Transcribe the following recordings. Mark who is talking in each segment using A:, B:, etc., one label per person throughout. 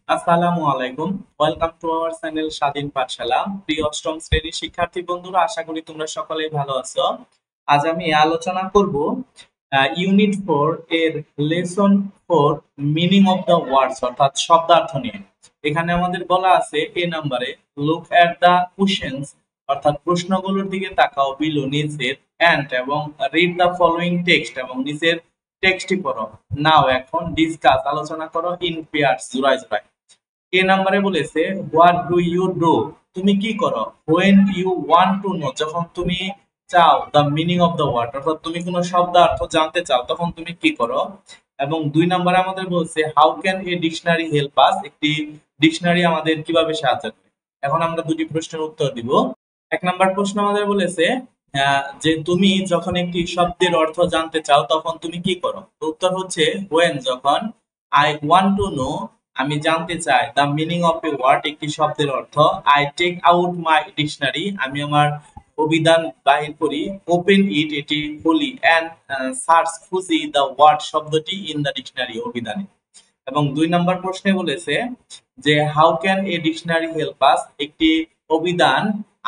A: আসসালামু আলাইকুম। Welcome to our channel স্বাধীন পাঠশালা। প্রিয় অষ্টম শ্রেণীর শিক্ষার্থী বন্ধুরা, আশা করি তোমরা সকলেই ভালো আছো। আজ আমি আলোচনা করব ইউনিট 4 এর lesson 4 meaning of the words অর্থাৎ শব্দার্থ নিয়ে। এখানে আমাদের বলা আছে এ নাম্বারে, লুক এট দ্য কোশ্চেনস অর্থাৎ প্রশ্নগুলোর দিকে তাকাও বিলো নিচের, এন্ড এবং রিড দ্য ফলোইং টেক্সট এবং নিচের টেক্সটটি পড়ো। নাও এখন ডিসকাস আলোচনা করো ইন পেয়ার্স জোড়ায় জোড়ায়। এ নাম্বারে বলেছে হোয়াট ডু ইউ ডু, তুমি কি করো। When you want to know, যখন তুমি চাও the meaning of the word অর্থাৎ তুমি কোনো শব্দার্থ জানতে চাও তখন তুমি কি করো। এবং 2 নম্বরে আমাদের বলছে how can a dictionary help us, একটি ডিকশনারি আমাদের কিভাবে সাহায্য করে। এখন আমরা দুটি প্রশ্নের উত্তর দিব। 1 নম্বর প্রশ্ন আমাদের বলেছে যে তুমি যখন একটি শব্দের অর্থ জানতে চাও তখন তুমি কি করো। তো উত্তর হচ্ছে হোয়েন, যখন আই ওয়ান্ট টু নো, আমি জানতে চাই the meaning of a word, একটি শব্দের অর্থ। I take out my dictionary, আমি আমার অভিধান বাহির করি। ওপেন ইট, এটি খুলি। অ্যান্ড সার্চ, খুঁজি দ্য ওয়ার্ড, শব্দটি ইন দ্য ডিকশনারি, অভিধানে। এবং 2 নম্বর প্রশ্নে বলেছে যে how can a dictionary help us, একটি অভিধান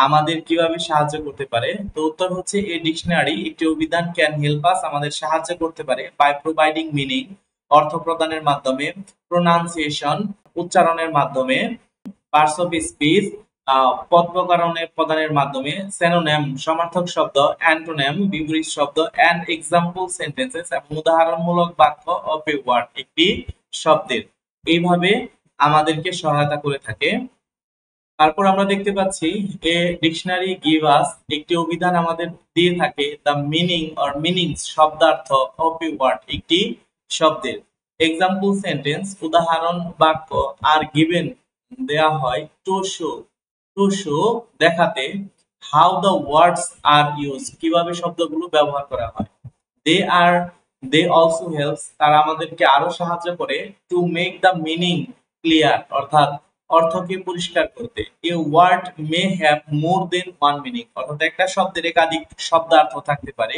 A: আমাদের কিভাবে সাহায্য করতে পারে। তো উত্তর হচ্ছে এ ডিকশনারি, একটি অভিধান ক্যান হেল্প আস, আমাদের সাহায্য করতে পারে বাই প্রোভাইডিং মিনিং, অর্থ প্রদানের মাধ্যমে। প্রোনাউন্সিয়েশন, উচ্চারণের মাধ্যমে। পার্টস অফ স্পিচ, পদ প্রদানের মাধ্যমে। সিনোনিম, সমার্থক শব্দ। অ্যান্টোনিম, বিপরীত শব্দ। অ্যান্ড এক্সাম্পল সেন্টেন্সেস, এবং উদাহরণমূলক বাক্য অফ এ ওয়ার্ড, একটি শব্দের। এইভাবে আমাদেরকে সহায়তা করে থাকে। তারপর আমরা দেখতে পাচ্ছি এ ডিকশনারি গিভ আস, একটি অভিধান আমাদের দিয়ে থাকে দ্য মিনিং অর মিনিংস, শব্দার্থ অফ এ ওয়ার্ড, একটি শব্দের। এক্সাম্পল সেন্টেন্স, উদাহরণ বাক্য। আর গিভেন, দেয়া হয়। টু শো, দেখাতে। How the words are use, কিভাবে শব্দগুলো ব্যবহার করা হয়। দে আর দে অলসো হেল্পস, তারা আমাদেরকে আরো সাহায্য করে। To make the meaning clear, অর্থাৎ অর্থকে পরিষ্কার করতে। A word may have more than one meaning, অর্থাৎ একটা শব্দের একাধিক শব্দার্থ থাকতে পারে।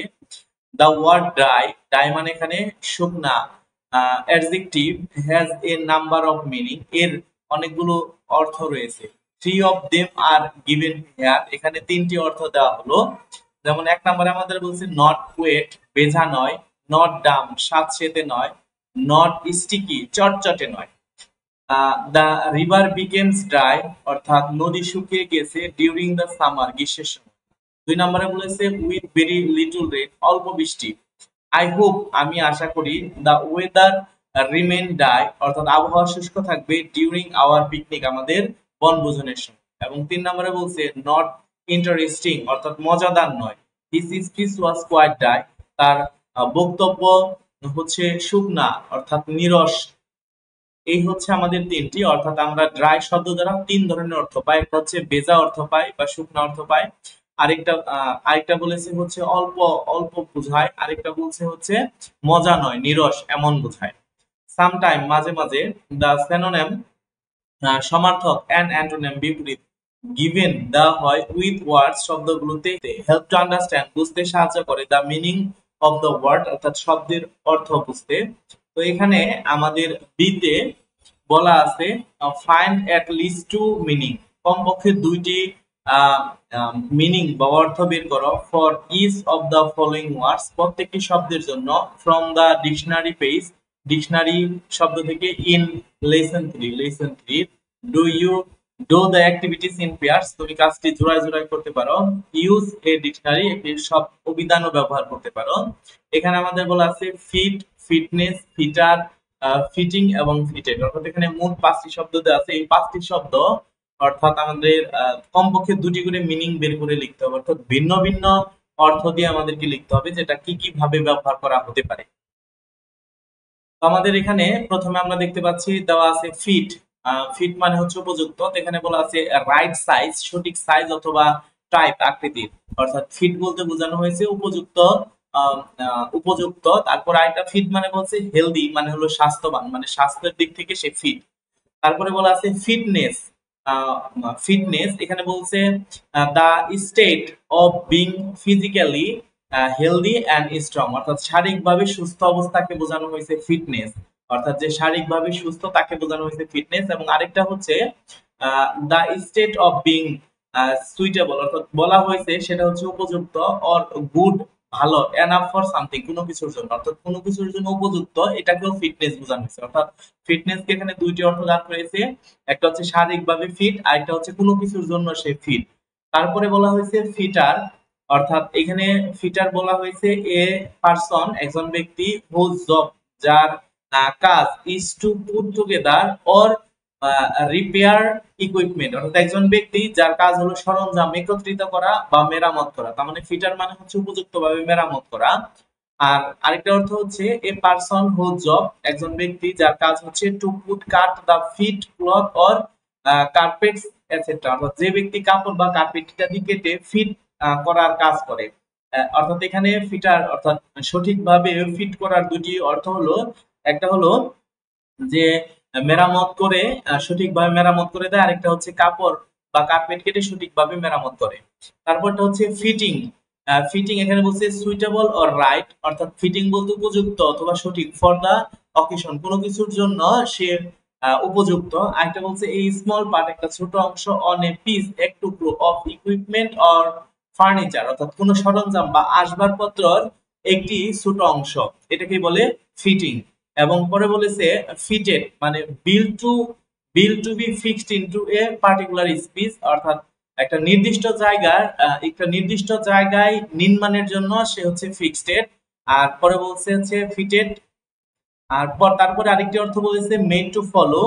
A: দ্য ওয়ার্ড ড্রাই, ড্রাই মানে এখানে শুকনা। Adjective has a number of meaning, এর অনেকগুলো অর্থ রয়েছে। Three of them are given here, এখানে 3টি অর্থ দেওয়া হলো। যেমন 1 নম্বরে আমাদের বলছে নট ওয়েট, বেঝা নয়। নট ডাম, স্যাঁতসেঁতে নয়। নট স্টিকি, চটচটে নয়। দ্য রিভার বিকেমস ড্রাই, অর্থাৎ নদী শুকিয়ে গেছে। ডিউরিং দ্য সামার, গ্রীষ্মের সময়। 2 নম্বরে বলেছে উইথ ভেরি লিটল রেন, অল্প বৃষ্টি। আই হোপ, আমি আশা করি। দ্য ওয়েদার রিমেন ড্রাই, অর্থাৎ আবহাওয়া শুষ্ক থাকবে। ডিউরিং আওয়ার পিকনিক, আমাদের বনভোজনের সময়। এবং 3 নম্বরে বলছে নট ইন্টারেস্টিং, অর্থাৎ মজাদার নয়। His speech was quite dry, তার বক্তব্য হচ্ছে শুকনা অর্থাৎ নিরস। এই হচ্ছে আমাদের 3টি, অর্থাৎ আমরা ড্রাই শব্দ দ্বারা 3 ধরনের অর্থ পাই। একটা হচ্ছে ভেজা অর্থ পাই বা শুকনা অর্থ পাই। আরেকটা বলেছে হচ্ছে অল্প অল্প বোঝায়। আরেকটা বলছে হচ্ছে মজা নয়, নিরস এমন বোঝায়। সামটাইম, মাঝে মাঝে। দা সিনোনিম, সমার্থক। অ্যান্ড অ্যান্টোনিম, বিপরীত। গিভেন, দেওয়া হয়। উইথ ওয়ার্ডস, শব্দগুলোতে। হেল্প টু আন্ডারস্ট্যান্ড, বুঝতে সাহায্য করে। The meaning of the word, অর্থাৎ শব্দের অর্থ বুঝতে। তো এখানে আমাদের বিতে বলা আছে ফাইন্ড অ্যাট লিস্ট 2 মিনিং, কমপক্ষে 2টি মিনিং বা অর্থ বের করো। For each of the following words, প্রত্যেকটি শব্দের জন্য। From the dictionary page, dictionary শব্দ থেকে। In lesson 3 do you do the activities in pairs, তুমি কাজটি জোড়ায় জোড়ায় করতে পারো। ইউজ এ ডিকশনারি, একটি সব অভিধানও ব্যবহার করতে পারো। এখানে আমাদের বলা আছে ফিট, ফিটনেস, ফিটার, ফিটিং এবং ফিটেড, অর্থাৎ এখানে মোট 5টি শব্দ দেওয়া আছে। এই 5টি শব্দ অর্থাৎ আমাদের কমপক্ষে 2টি করে মিনিং বের করে লিখতে হবে, অর্থাৎ ভিন্ন ভিন্ন অর্থ দিয়ে আমাদেরকে লিখতে হবে যেটা কি কি ভাবে ব্যবহার করা হতে পারে। তো আমাদের এখানে প্রথমে আমরা দেখতে পাচ্ছি দেওয়া আছে ফিট। ফিট মানে হচ্ছে উপযুক্ত। তো এখানে বলা আছে রাইট সাইজ, সঠিক সাইজ অথবা টাইপ, আকৃতির। অর্থাৎ ফিট বলতে বোঝানো হয়েছে উপযুক্ত। উপযুক্ত। তারপর আরেকটা ফিট মানে বলছে হেলদি, মানে হলো স্বাস্থ্যবান, মানে স্বাস্থ্যের দিক থেকে সে ফিট। তারপরে বলা আছে ফিটনেস। ফিটনেস এখানে বলছে the state of being physically healthy and strong, অর্থাৎ শারীরিকভাবে সুস্থ অবস্থাকে বোঝানো হয়েছে ফিটনেস। অর্থাৎ যে শারীরিকভাবে সুস্থ তাকে বোঝানো হয়েছে ফিটনেস। এবং আরেকটা হচ্ছে দা স্টেট অফ বিং সুইটেবল, অর্থাৎ বলা হয়েছে সেটা হচ্ছে উপযুক্ত, অর গুড ভালো, এনাফ ফর সামথিং কোনো কিছুর জন্য, অর্থাৎ কোনো কিছুর জন্য উপযুক্ত, এটাকেও ফিটনেস বোঝানো হয়েছে। অর্থাৎ ফিটনেসকে এখানে দুইটি অর্থ দান করেছে, একটা হচ্ছে শারীরিকভাবে ফিট, আর একটা হচ্ছে কোনো কিছুর জন্য সে ফিট। তারপরে বলা হয়েছে ফিটার, অর্থাৎ এখানে ফিটার বলা হয়েছে এ পারসন একজন ব্যক্তি, হুজ জব যার কাজ, is to put together or repair equipment, অর্থাৎ একজন ব্যক্তি যার কাজ হলো সরঞ্জাম একত্রিত করা বা মেরামত করা। তার মানে ফিটার মানে হচ্ছে উপযুক্তভাবে মেরামত করা। আর আরেকটা অর্থ হচ্ছে এ পারসন হুজ জব একজন ব্যক্তি যার কাজ হচ্ছে to put cut the fit cloth or carpets etcetera, অর্থাৎ যে ব্যক্তি কাপড় বা কার্পেট ইত্যাদি কেটে ফিট করার কাজ করে। অর্থাৎ এখানে ফিটার অর্থাৎ সঠিকভাবে ফিট করার দুটি অর্থ হলো, একটা হলো যে মেরামত করে, সঠিকভাবে মেরামত করে দেয়, আরেকটা হচ্ছে কাপড় বা কার্পেট কেটে সঠিকভাবে মেরামত করে। তারপরটা হচ্ছে ফিটিং। ফিটিং এখানে বলছে সুইটেবল অর রাইট, অর্থাৎ ফিটিং বলতে উপযুক্ত অথবা সঠিক, ফর দা অকেশন কোনো কিছুর জন্য সে উপযুক্ত। আরেকটা বলছে এই স্মল পার্ট একটা ছোট অংশ, অন এ পিস এক টুকরো, অফ ইকুইপমেন্ট অর ফার্নিচার, অর্থাৎ কোনো সরঞ্জাম বা আসবাবপত্রের একটি ছোট অংশ, এটাকে বলে ফিটিং। এবং পরে বলেছে ফিটেড মানে built to be fixed into a particular space, অর্থাৎ একটা নির্দিষ্ট জায়গায় নির্মাণের জন্য সে হচ্ছে ফিক্সড। আর পরে বলছে হচ্ছে ফিটেড। আর তারপরে আরেকটি অর্থ বলেছে মেড টু ফলো,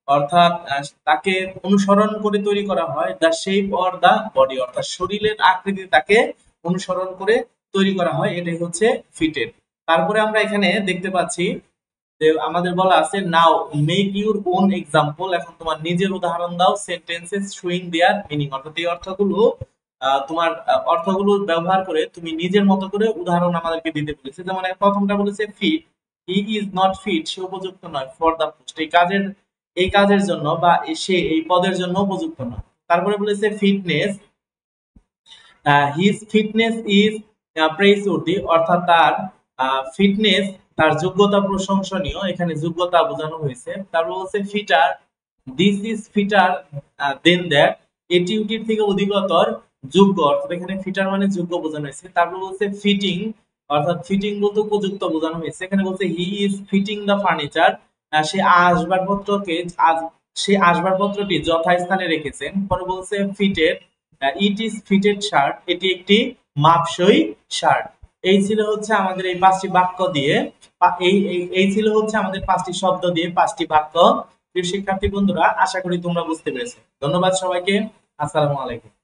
A: অর্থাৎ তাকে অনুসরণ করে তৈরি করা হয়, the shape or the body, অর্থাৎ শরীরের আকৃতি তাকে অনুসরণ করে তৈরি করা হয়, এটাই হচ্ছে ফিটেড। তারপরে আমরা এখানে দেখতে পাচ্ছি যে আমাদের বলা আছে নাও মেক ইউর ওন এক্সাম্পল, এখন তোমার নিজের উদাহরণ দাও, সেন্টেন্সেস শোয়িং দেয়ার মিনিং, অর্থাৎ এই অর্থগুলো তোমার অর্থগুলো ব্যবহার করে তুমি নিজের মতো করে উদাহরণ আমাদেরকে দিতে বলেছে। যেমন প্রথমটা বলেছে fit, he is not fit, সে উপযুক্ত নয়, ফর দা পোস্ট এই কাজের জন্য, বা সে এই পদের জন্য উপযুক্ত নয়। তারপরে বলেছে ফিটনেস, হিজ ফিটনেস ইজ প্রেইজওর্দি, অর্থাৎ তার ফিটনেস তার যোগ্যতা প্রশংসনীয়, এখানে যোগ্যতা বোঝানো হয়েছে। তারপর বলছে fitter, this is fitter than that, এটি ওটির থেকে অধিকতর যোগ্য, অর্থাৎ এখানে ফিটার মানে যোগ্য বোঝানো হয়েছে। তারপর বলছে ফিটিং, অর্থাৎ ফিটিং বলতে উপযুক্ত বোঝানো হয়েছে। এখানে বলছে he is fitting the furniture, সে আসবাবপত্রকে সে আসবাবপত্রটি যথাস্থানে রেখেছেন। পরে বলছে fitted, it is fitted shirt, এটি একটি মাপসই শার্ট। এই ছিল হচ্ছে আমাদের এই পাঁচটি বাক্য দিয়ে, এই ছিল হচ্ছে আমাদের পাঁচটি শব্দ দিয়ে পাঁচটি বাক্য। প্রিয় শিক্ষার্থী বন্ধুরা, আশা করি তোমরা বুঝতে পেরেছো। ধন্যবাদ সবাইকে। আসসালামু আলাইকুম।